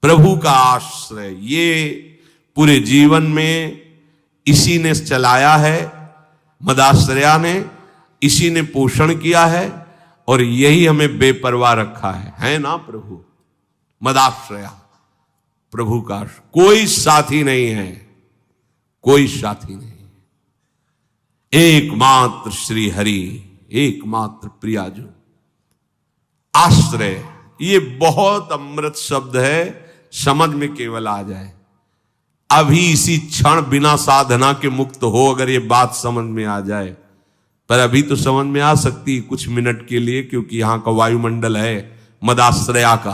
प्रभु का आश्रय, ये पूरे जीवन में इसी ने चलाया है, मदाश्रया ने, इसी ने पोषण किया है और यही हमें बेपरवाह रखा है ना प्रभु? मदाश्रया, प्रभु का कोई साथी नहीं है, कोई साथी नहीं। एकमात्र श्री हरि, एकमात्र प्रियाजू आश्रय। ये बहुत अमृत शब्द है, समझ में केवल आ जाए। अभी इसी क्षण बिना साधना के मुक्त हो, अगर ये बात समझ में आ जाए, पर अभी तो समझ में आ सकती कुछ मिनट के लिए, क्योंकि यहां का वायुमंडल है मदाश्रया का।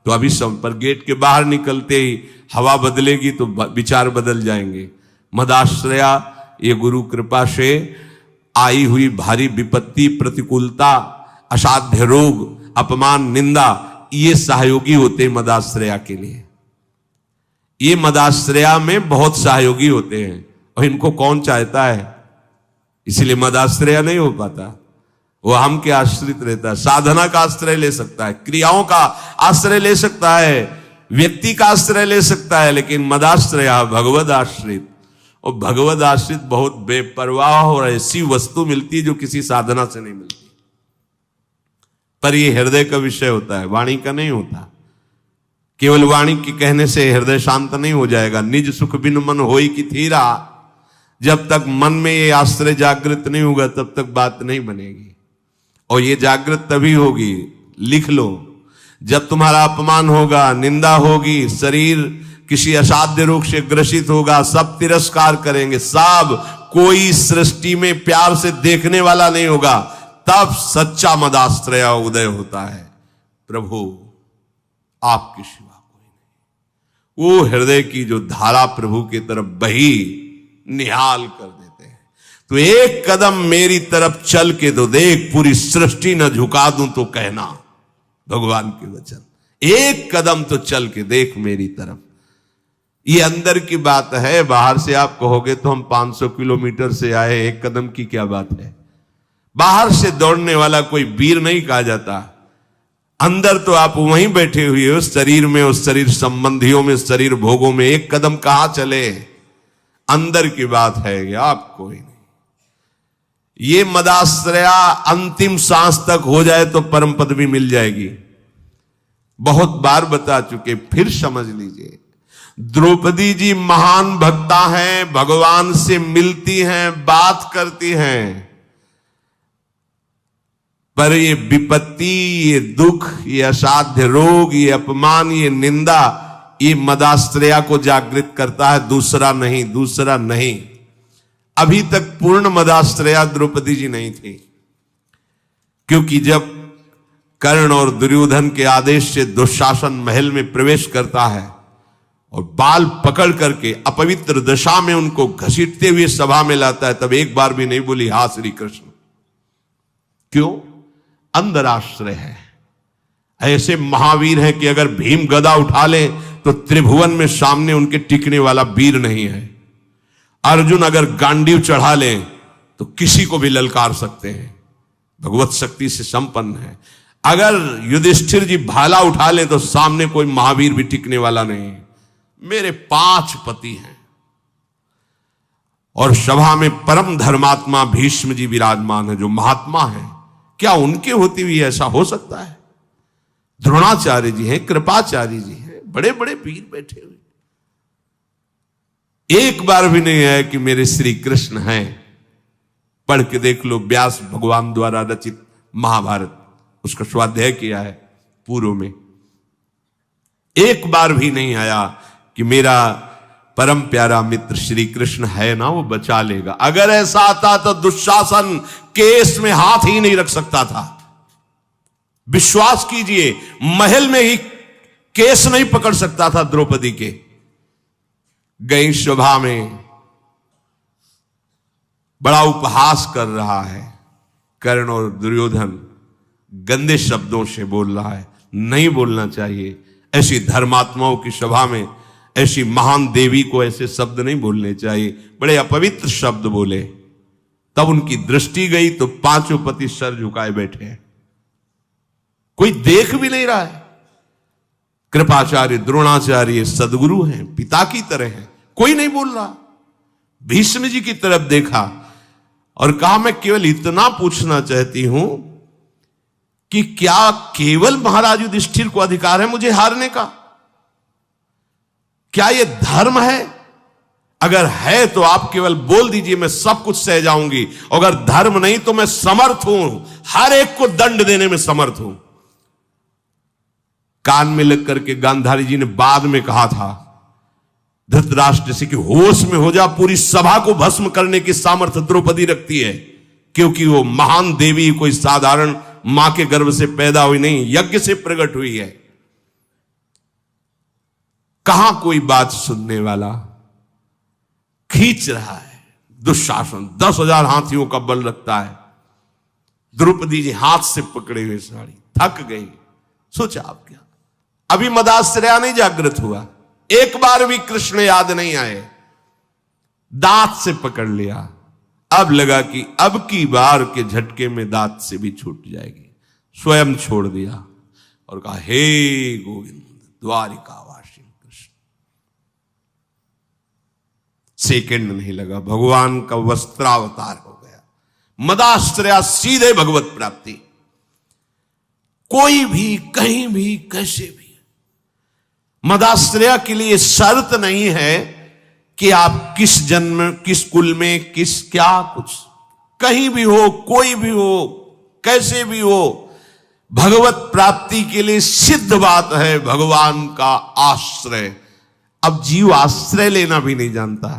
तो अभी सब पर गेट के बाहर निकलते ही हवा बदलेगी तो विचार बदल जाएंगे। मदाश्रया ये गुरु कृपा से आई हुई भारी विपत्ति, प्रतिकूलता, असाध्य रोग, अपमान, निंदा, ये सहयोगी होते हैं मदाश्रया के लिए। ये मदाश्रया में बहुत सहयोगी होते हैं और इनको कौन चाहता है, इसलिए मदाश्रया नहीं हो पाता। वो हम के आश्रित रहता है, साधना का आश्रय ले सकता है, क्रियाओं का आश्रय ले सकता है, व्यक्ति का आश्रय ले सकता है, लेकिन मदाश्रया भगवद आश्रित। और भगवद आश्रित बहुत बेपरवाह और ऐसी वस्तु मिलती है जो किसी साधना से नहीं मिलती। पर यह हृदय का विषय होता है, वाणी का नहीं होता। केवल वाणी के कहने से हृदय शांत नहीं हो जाएगा। निज सुख बिन मन होई की थीरा, जब तक मन में ये आश्रय जागृत नहीं होगा तब तक बात नहीं बनेगी। और ये जागृत तभी होगी, लिख लो, जब तुम्हारा अपमान होगा, निंदा होगी, शरीर किसी असाध्य रोग से ग्रसित होगा, सब तिरस्कार करेंगे, सब, कोई सृष्टि में प्यार से देखने वाला नहीं होगा, तब सच्चा मदाश्रया उदय होता है। प्रभु आपके सिवा कोई नहीं। वो हृदय की जो धारा प्रभु की तरफ बही निहाल कर देते हैं। तो एक कदम मेरी तरफ चल के तो देख, पूरी सृष्टि न झुका दूं तो कहना, भगवान के वचन। एक कदम तो चल के देख मेरी तरफ। ये अंदर की बात है, बाहर से आप कहोगे तो हम 500 किलोमीटर से आए, एक कदम की क्या बात है। बाहर से दौड़ने वाला कोई वीर नहीं कहा जाता। अंदर तो आप वहीं बैठे हुए हो, शरीर में, उस शरीर संबंधियों में, शरीर भोगों में, एक कदम कहां चले। अंदर की बात है कि आप कोई नहीं। ये मदाश्रया अंतिम सांस तक हो जाए तो परम पद भी मिल जाएगी। बहुत बार बता चुके, फिर समझ लीजिए। द्रौपदी जी महान भक्ता हैं, भगवान से मिलती हैं, बात करती हैं, पर ये विपत्ति, ये दुख, ये असाध्य रोग, ये अपमान, ये निंदा, ये मदाश्रया को जागृत करता है, दूसरा नहीं, दूसरा नहीं। अभी तक पूर्ण मदाश्रया द्रौपदी जी नहीं थी, क्योंकि जब कर्ण और दुर्योधन के आदेश से दुशासन महल में प्रवेश करता है और बाल पकड़ करके अपवित्र दशा में उनको घसीटते हुए सभा में लाता है, तब एक बार भी नहीं बोली हा श्री कृष्ण। क्यों? अंदर आश्रय है। ऐसे महावीर हैं कि अगर भीम गदा उठा ले तो त्रिभुवन में सामने उनके टिकने वाला वीर नहीं है। अर्जुन अगर गांडीव चढ़ा ले तो किसी को भी ललकार सकते हैं, भगवत शक्ति से संपन्न है। अगर युधिष्ठिर जी भाला उठा ले तो सामने कोई महावीर भी टिकने वाला नहीं। मेरे 5 पति हैं और सभा में परम धर्मात्मा भीष्म जी विराजमान है, जो महात्मा है। क्या उनके होते हुए ऐसा हो सकता है? द्रोणाचार्य जी हैं, कृपाचार्य जी हैं, बड़े बड़े वीर बैठे हुए। एक बार भी नहीं है कि मेरे श्री कृष्ण हैं। पढ़ के देख लो, व्यास भगवान द्वारा रचित महाभारत, उसका स्वाध्याय किया है पूर्व में। एक बार भी नहीं आया कि मेरा परम प्यारा मित्र श्री कृष्ण है ना, वो बचा लेगा। अगर ऐसा आता तो दुशासन केस में हाथ ही नहीं रख सकता था। विश्वास कीजिए, महल में ही केस नहीं पकड़ सकता था द्रौपदी के। गई सभा में, बड़ा उपहास कर रहा है कर्ण और दुर्योधन, गंदे शब्दों से बोल रहा है। नहीं बोलना चाहिए। ऐसी धर्मात्माओं की सभा में ऐसी महान देवी को ऐसे शब्द नहीं बोलने चाहिए। बड़े अपवित्र शब्द बोले। तब उनकी दृष्टि गई तो 5 पति सर झुकाए बैठे हैं, कोई देख भी नहीं रहा है। कृपाचार्य, द्रोणाचार्य सदगुरु हैं, पिता की तरह हैं, कोई नहीं बोल रहा। भीष्म जी की तरफ देखा और कहा, मैं केवल इतना पूछना चाहती हूं कि क्या केवल महाराज युधिष्ठिर को अधिकार है मुझे हारने का? क्या यह धर्म है? अगर है तो आप केवल बोल दीजिए, मैं सब कुछ सह जाऊंगी। अगर धर्म नहीं तो मैं समर्थ हूं, हर एक को दंड देने में समर्थ हूं। कान में लग करके गांधारी जी ने बाद में कहा था धृतराष्ट्र से कि होश में हो जा, पूरी सभा को भस्म करने की सामर्थ्य द्रौपदी रखती है, क्योंकि वो महान देवी कोई साधारण मां के गर्भ से पैदा हुई नहीं, यज्ञ से प्रकट हुई है। कहां कोई बात सुनने वाला? खींच रहा है दुशासन, 10,000 हाथियों का बल रखता है। द्रौपदी जी हाथ से पकड़े हुए साड़ी, थक गई। सोचा आप क्या, अभी मदाश्रया नहीं जागृत हुआ, एक बार भी कृष्ण याद नहीं आए, दांत से पकड़ लिया। अब लगा कि अब की बार के झटके में दांत से भी छूट जाएगी, स्वयं छोड़ दिया और कहा, हे गोविंद द्वारिकावासी कृष्ण। सेकंड नहीं लगा, भगवान का वस्त्रावतार हो गया। मदाश्रया सीधे भगवत प्राप्ति। कोई भी कहीं भी कैसे भी मदाश्रया के लिए शर्त नहीं है कि आप किस जन्म, किस कुल में, किस क्या कुछ, कहीं भी हो, कोई भी हो, कैसे भी हो, भगवत प्राप्ति के लिए सिद्ध बात है भगवान का आश्रय। अब जीव आश्रय लेना भी नहीं जानता,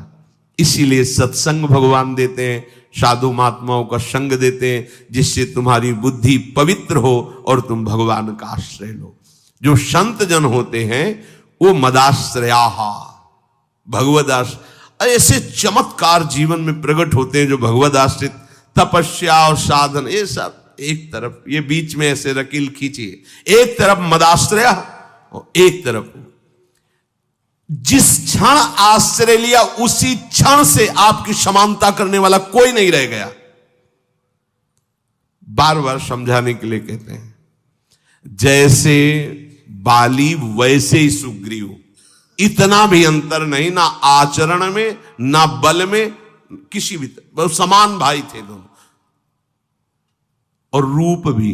इसीलिए सत्संग भगवान देते हैं, साधु महात्माओं का संग देते हैं, जिससे तुम्हारी बुद्धि पवित्र हो और तुम भगवान का आश्रय लो। जो संत जन होते हैं वो मदाश्रयाहा, भगवदाश्रय, ऐसे चमत्कार जीवन में प्रकट होते हैं जो भगवदाश्रित, तपस्या और साधन, ये सब एक तरफ, ये बीच में ऐसे रकील खींचिए, एक तरफ मदाश्रया और एक तरफ जिस क्षण आश्रय लिया उसी क्षण से आपकी समानता करने वाला कोई नहीं रह गया। बार बार समझाने के लिए कहते हैं, जैसे बाली वैसे ही सुग्रीव, इतना भी अंतर नहीं, ना आचरण में ना बल में, किसी भी बहुत समान भाई थे दोनों। और रूप भी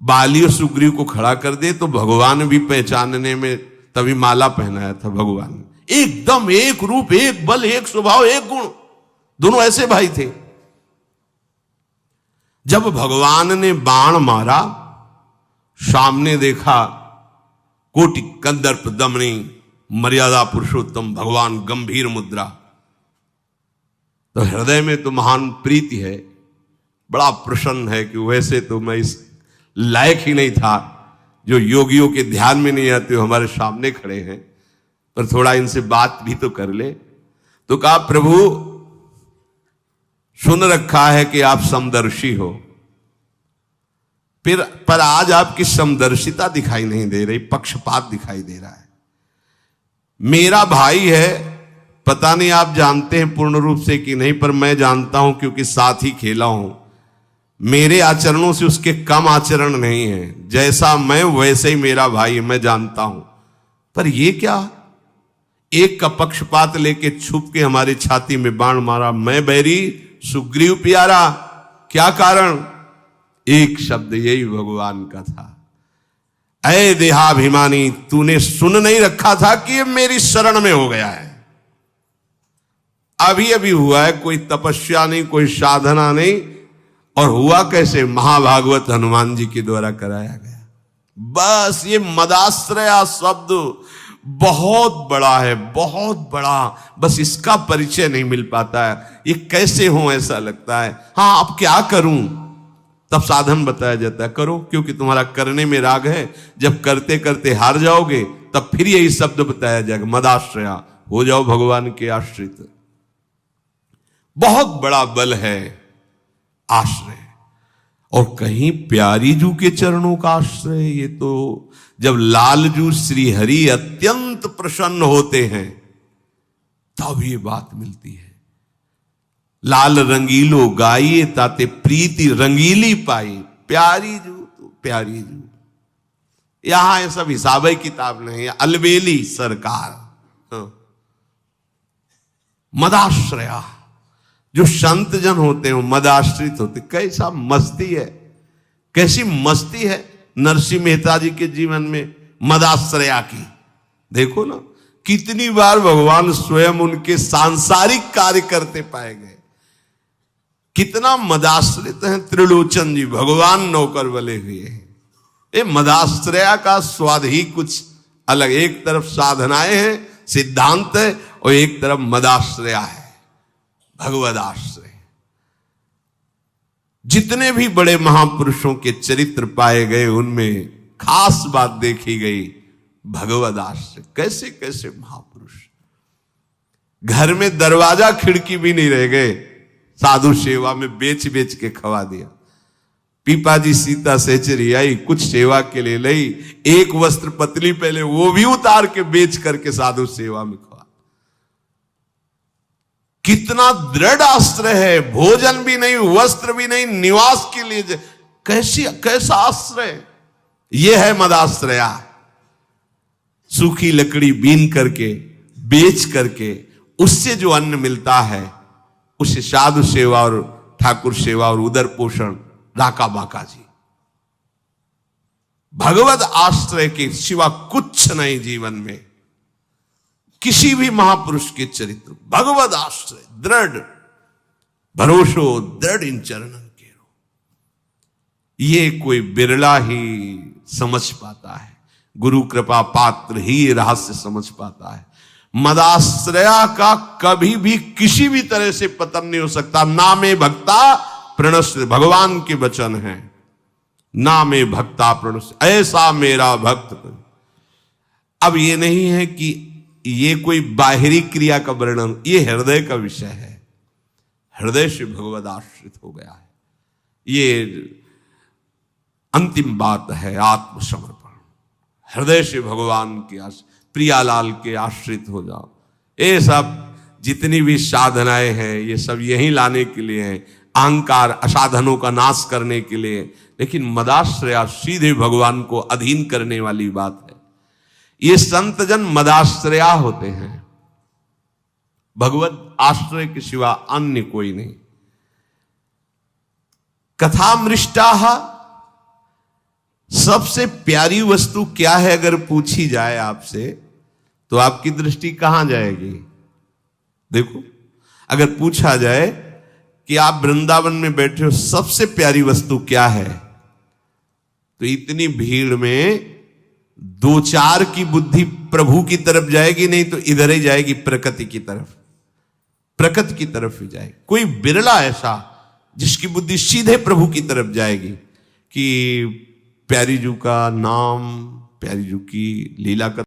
बाली और सुग्रीव को खड़ा कर दे तो भगवान भी पहचानने में, तभी माला पहनाया था भगवान ने, एकदम एक रूप, एक बल, एक स्वभाव, एक गुण, दोनों ऐसे भाई थे। जब भगवान ने बाण मारा, सामने देखा कोटि कंदर्प दमनी मर्यादा पुरुषोत्तम भगवान, गंभीर मुद्रा, तो हृदय में तो महान प्रीति है, बड़ा प्रसन्न है कि वैसे तो मैं इस लायक ही नहीं था, जो योगियों के ध्यान में नहीं आते हो हमारे सामने खड़े हैं, पर थोड़ा इनसे बात भी तो कर ले। तो कहा, प्रभु सुन रखा है कि आप समदर्शी हो, फिर पर आज आपकी समदर्शिता दिखाई नहीं दे रही, पक्षपात दिखाई दे रहा है। मेरा भाई है, पता नहीं आप जानते हैं पूर्ण रूप से कि नहीं, पर मैं जानता हूं क्योंकि साथ ही खेला हूं। मेरे आचरणों से उसके कम आचरण नहीं है, जैसा मैं वैसे ही मेरा भाई, मैं जानता हूं। पर ये क्या, एक का पक्षपात लेके छुप के हमारी छाती में बाण मारा, मैं बैरी सुग्रीव प्यारा, क्या कारण? एक शब्द यही भगवान का था, ऐ देहाभिमानी, तूने सुन नहीं रखा था कि ये मेरी शरण में हो गया है। अभी अभी हुआ है, कोई तपस्या नहीं, कोई साधना नहीं, और हुआ कैसे? महाभागवत हनुमान जी के द्वारा कराया गया। बस ये मदाश्रया शब्द बहुत बड़ा है, बहुत बड़ा, बस इसका परिचय नहीं मिल पाता है। ये कैसे हो ऐसा लगता है। हाँ, अब क्या करूं, तब साधन बताया जाता है, करो, क्योंकि तुम्हारा करने में राग है। जब करते करते हार जाओगे तब फिर यही शब्द बताया जाएगा, मदाश्रया, हो जाओ भगवान के आश्रित। बहुत बड़ा बल है आश्रय। और कहीं प्यारी जू के चरणों का आश्रय, ये तो जब लालजू श्री हरि अत्यंत प्रसन्न होते हैं तब ये बात मिलती है। लाल रंगीलो गाइए ताते प्रीति रंगीली पाई, प्यारी जू तो प्यारी जू। यहां ये सब हिसाब किताब नहीं है। अलबेली सरकार, मदाश्रया, जो संत जन होते हैं मदाश्रित होते। कैसा मस्ती है, कैसी मस्ती है नरसिंह मेहता जी के जीवन में मदाश्रया की। देखो ना, कितनी बार भगवान स्वयं उनके सांसारिक कार्य करते पाए गए। कितना मदाश्रित हैं त्रिलोचन जी, भगवान नौकर बने हुए हैं। ये मदाश्रया का स्वाद ही कुछ अलग। एक तरफ साधनाएं हैं, सिद्धांत है, और एक तरफ मदाश्रया है, भगवद आश्रय। जितने भी बड़े महापुरुषों के चरित्र पाए गए उनमें खास बात देखी गई भगवद आश्रय। कैसे कैसे महापुरुष, घर में दरवाजा खिड़की भी नहीं रह गए, साधु सेवा में बेच बेच के खवा दिया। पीपाजी सीता सेचरी आई, कुछ सेवा के लिए लाई, एक वस्त्र पतली पहले वो भी उतार के बेच करके साधु सेवा में खवा। कितना दृढ़ आश्रय है, भोजन भी नहीं, वस्त्र भी नहीं, निवास के लिए कैसा आश्रय। यह है मदाश्रया। सूखी लकड़ी बीन करके, बेच करके, उससे जो अन्न मिलता है उसे साधु सेवा और ठाकुर सेवा और उदर पोषण राका बाका जी। भगवत आश्रय के सिवा कुछ नहीं जीवन में। किसी भी महापुरुष के चरित्र भगवत आश्रय, दृढ़ भरोसो दृढ़ इन चरणन के रो। ये कोई बिरला ही समझ पाता है, गुरु कृपा पात्र ही रहस्य समझ पाता है। मदाश्रया का कभी भी किसी भी तरह से पतन नहीं हो सकता। नामे भक्ता प्रणश्य, भगवान के वचन है, नामे भक्ता प्रणश्य, ऐसा मेरा भक्त। अब ये नहीं है कि ये कोई बाहरी क्रिया का वर्णन, ये हृदय का विषय है। हृदय से भगवद आश्रित हो गया है, ये अंतिम बात है। आत्मसमर्पण, हृदय से भगवान की प्रियालाल के आश्रित हो जाओ। ये सब जितनी भी साधनाएं हैं ये सब यहीं लाने के लिए हैं, अहंकार असाधनों का नाश करने के लिए। लेकिन मदाश्रया सीधे भगवान को अधीन करने वाली बात है। ये संत जन मदाश्रया होते हैं, भगवत आश्रय के सिवा अन्य कोई नहीं। कथामृष्टाः, सबसे प्यारी वस्तु क्या है अगर पूछी जाए आपसे तो आपकी दृष्टि कहां जाएगी? देखो, अगर पूछा जाए कि आप वृंदावन में बैठे हो, सबसे प्यारी वस्तु क्या है, तो इतनी भीड़ में दो चार की बुद्धि प्रभु की तरफ जाएगी, नहीं तो इधर ही जाएगी प्रकृति की तरफ, प्रकृति की तरफ ही जाएगी। कोई बिरला ऐसा जिसकी बुद्धि सीधे प्रभु की तरफ जाएगी कि प्यारी जू का नाम, प्यारी जू की लीला का